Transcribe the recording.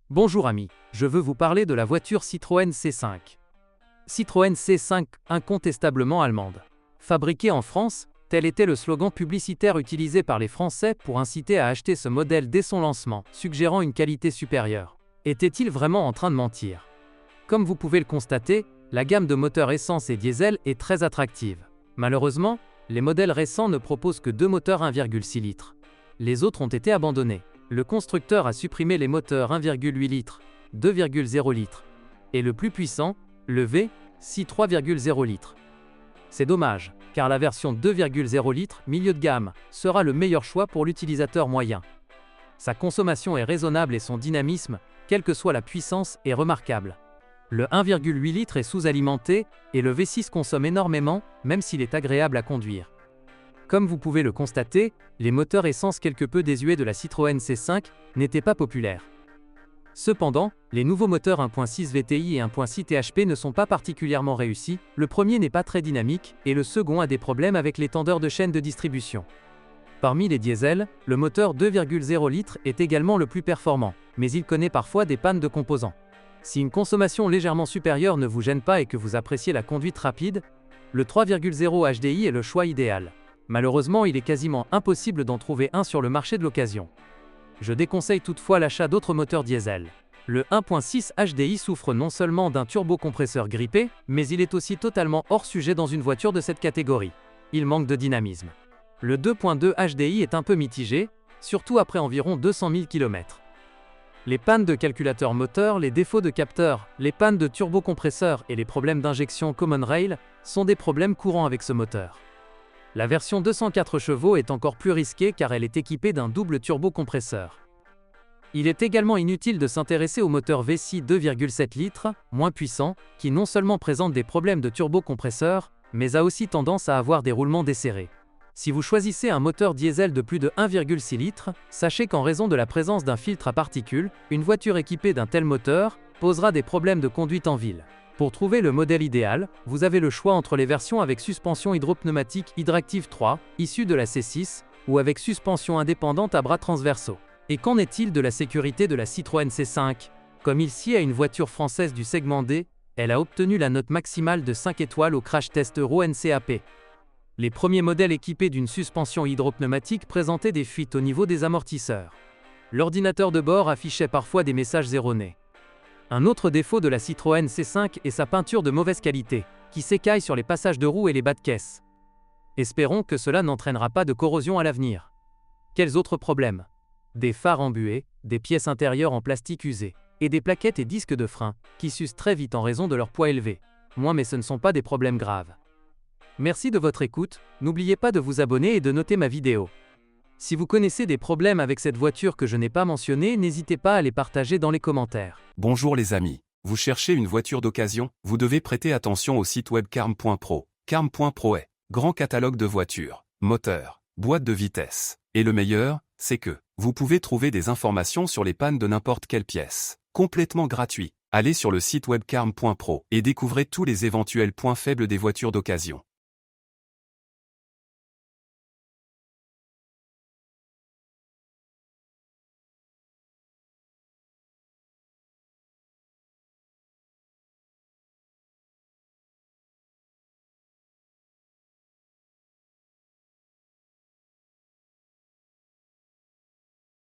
Bonjour amis, je veux vous parler de la voiture Citroën C5. Citroën C5, incontestablement allemande. Fabriquée en France, tel était le slogan publicitaire utilisé par les Français pour inciter à acheter ce modèle dès son lancement, suggérant une qualité supérieure. Était-il vraiment en train de mentir? Comme vous pouvez le constater, la gamme de moteurs essence et diesel est très attractive. Malheureusement, les modèles récents ne proposent que deux moteurs 1,6 litres. Les autres ont été abandonnés. Le constructeur a supprimé les moteurs 1,8 litres, 2,0 litres et le plus puissant, le V6 3,0 litres. C'est dommage, car la version 2,0 litres, milieu de gamme, sera le meilleur choix pour l'utilisateur moyen. Sa consommation est raisonnable et son dynamisme, quelle que soit la puissance, est remarquable. Le 1,8 litres est sous-alimenté et le V6 consomme énormément, même s'il est agréable à conduire. Comme vous pouvez le constater, les moteurs essence quelque peu désuets de la Citroën C5 n'étaient pas populaires. Cependant, les nouveaux moteurs 1.6 VTI et 1.6 THP ne sont pas particulièrement réussis, le premier n'est pas très dynamique et le second a des problèmes avec l'étendeur de chaîne de distribution. Parmi les diesels, le moteur 2,0 litres est également le plus performant, mais il connaît parfois des pannes de composants. Si une consommation légèrement supérieure ne vous gêne pas et que vous appréciez la conduite rapide, le 3,0 HDI est le choix idéal. Malheureusement, il est quasiment impossible d'en trouver un sur le marché de l'occasion. Je déconseille toutefois l'achat d'autres moteurs diesel. Le 1.6 HDI souffre non seulement d'un turbocompresseur grippé, mais il est aussi totalement hors sujet dans une voiture de cette catégorie. Il manque de dynamisme. Le 2.2 HDI est un peu mitigé, surtout après environ 200 000 km. Les pannes de calculateur moteur, les défauts de capteur, les pannes de turbocompresseur et les problèmes d'injection Common Rail sont des problèmes courants avec ce moteur. La version 204 chevaux est encore plus risquée car elle est équipée d'un double turbocompresseur. Il est également inutile de s'intéresser au moteur V6 2,7 litres, moins puissant, qui non seulement présente des problèmes de turbocompresseur, mais a aussi tendance à avoir des roulements desserrés. Si vous choisissez un moteur diesel de plus de 1,6 litres, sachez qu'en raison de la présence d'un filtre à particules, une voiture équipée d'un tel moteur posera des problèmes de conduite en ville. Pour trouver le modèle idéal, vous avez le choix entre les versions avec suspension hydropneumatique Hydractive 3, issue de la C6, ou avec suspension indépendante à bras transversaux. Et qu'en est-il de la sécurité de la Citroën C5? Comme il sied à une voiture française du segment D, elle a obtenu la note maximale de 5 étoiles au crash test Euro NCAP. Les premiers modèles équipés d'une suspension hydropneumatique présentaient des fuites au niveau des amortisseurs. L'ordinateur de bord affichait parfois des messages erronés. Un autre défaut de la Citroën C5 est sa peinture de mauvaise qualité, qui s'écaille sur les passages de roues et les bas de caisse. Espérons que cela n'entraînera pas de corrosion à l'avenir. Quels autres problèmes? Des phares embués, des pièces intérieures en plastique usé, et des plaquettes et disques de frein, qui s'usent très vite en raison de leur poids élevé. Mais ce ne sont pas des problèmes graves. Merci de votre écoute, n'oubliez pas de vous abonner et de noter ma vidéo. Si vous connaissez des problèmes avec cette voiture que je n'ai pas mentionné, n'hésitez pas à les partager dans les commentaires. Bonjour les amis. Vous cherchez une voiture d'occasion? Vous devez prêter attention au site web carm.pro. Carm.pro est grand catalogue de voitures, moteurs, boîtes de vitesse. Et le meilleur, c'est que vous pouvez trouver des informations sur les pannes de n'importe quelle pièce. Complètement gratuit. Allez sur le site web carm.pro et découvrez tous les éventuels points faibles des voitures d'occasion.